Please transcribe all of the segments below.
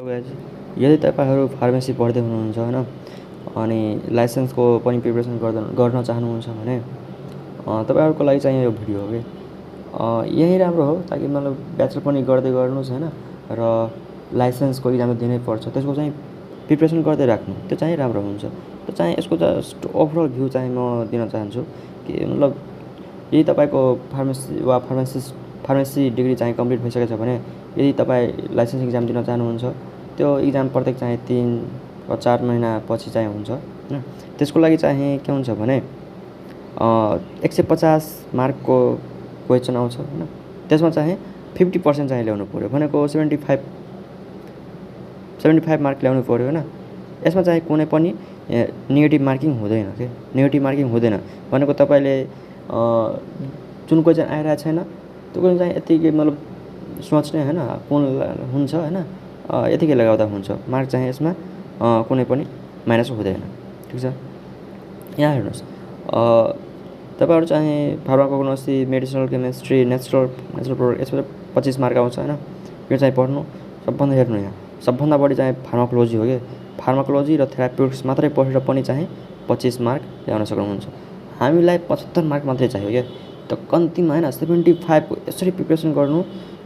Guys यदि तपाईँहरू pharmacy पढ्दै हुनुहुन्छ होइन अनि लाइसेन्सको पनि प्रिपरेसन गर्न चाहनुहुन्छ भने तपाईँहरूको लागि चाहिँ यो भिडियो हो कि यही राम्रो हो ताकि मतलब ब्याचलर पनि गर्दै गर्नुहोस् होइन र लाइसेन्सको इक्जाम दिनै पर्छ त्यसको चाहिँ प्रिपरेसन गर्दै राख्नु त्यो चाहिँ राम्रो हुन्छ। त्यो चाहिँ यसको जस्ट ओभरअल भ्यू चाहिँ म दिन चाहन्छु कि मतलब यदि तपाईँको फार्मेसी डिग्री चाहिँ कम्प्लिट भइसकेको छ भने यदि तपाईँ लाइसेन्स इक्जाम दिन चाहनुहुन्छ त्यो इक्जाम प्रत्येक चाहिँ 3 वा 4 महिना पछि चाहिँ हुन्छ होइन। त्यसको लागि चाहिँ के हुन्छ भने 150 मार्कको क्वेसन आउँछ होइन। त्यसमा चाहिँ 50% चाहिँ ल्याउनु पऱ्यो भनेको 75 मार्क ल्याउनु पऱ्यो होइन। यसमा चाहिँ कुनै पनि नेगेटिभ मार्किङ हुँदैन के नेगेटिभ मार्किङ हुँदैन भनेको तपाईँले जुन क्वेसन आइरहेको छैन त्यो क्वेसन चाहिँ यतिकै मतलब सोच्ने होइन कुन हुन्छ होइन यतिकै लगाउँदा हुन्छ मार्क चाहिँ यसमा कुनै पनि माइनस हुँदैन। ठिक छ। यहाँ हेर्नुहोस् तपाईँहरू चाहिँ pharmacognosy medicinal chemistry natural product यसमा 25 मार्क आउँछ होइन। यो चाहिँ पढ्नु सबभन्दा हेर्नु यहाँ सबभन्दा बढी चाहिँ फार्माकोलोजी हो कि फार्माकोलोजी र थेराप्युटिक्स मात्रै पढेर पनि चाहिँ 25 मार्क ल्याउन सक्नुहुन्छ। हामीलाई 75 मार्क मात्रै चाहियो क्या त कम्तीमा होइन 75 यसरी प्रिपरेसन गर्नु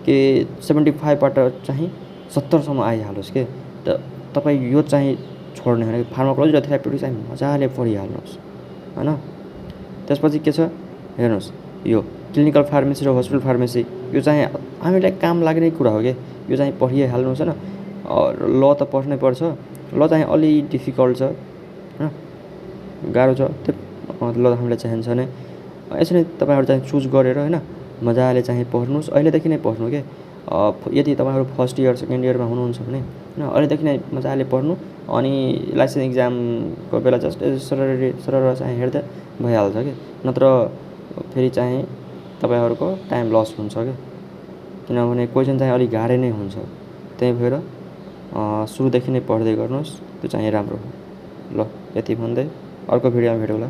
कि 75बाट चाहिँ 70सम्म आइहालोस् के त तपाईँ यो चाहिँ छोड्ने होइन फार्माकोलोजी र थेराप्युटिक्स चाहिँ मजाले पढिहाल्नुहोस् होइन। त्यसपछि के छ हेर्नुहोस् यो क्लिनिकल फार्मेसी र हस्पिटल फार्मेसी यो चाहिँ हामीलाई काम लाग्ने कुरा हो कि यो चाहिँ पढिहाल्नुहोस् होइन। ल त पढ्नै पर्छ ल चाहिँ अलि डिफिकल्ट छ होइन गाह्रो छ त्यो ल हामीलाई चाहिन्छ भने यसरी तपाईँहरू चाहिँ चुज गरेर होइन मजाले चाहिँ पढ्नुहोस् अहिलेदेखि नै पढ्नु के यदि तपाईँहरू फर्स्ट इयर सेकेन्ड इयरमा हुनुहुन्छ भने होइन अहिलेदेखि नै मजाले पढ्नु अनि लाइसेन्स इक्जामको बेला जस्ट सरर चाहिँ हेर्दा भइहाल्छ कि नत्र फेरि चाहिँ तपाईँहरूको टाइम लस हुन्छ क्या किनभने क्वेसन चाहिँ अलिक गाह्रै नै हुन्छ। त्यही भएर सुरुदेखि नै पढ्दै गर्नुहोस् त्यो चाहिँ राम्रो हो। ल यति भन्दै अर्को भिडियोमा भेटौँला।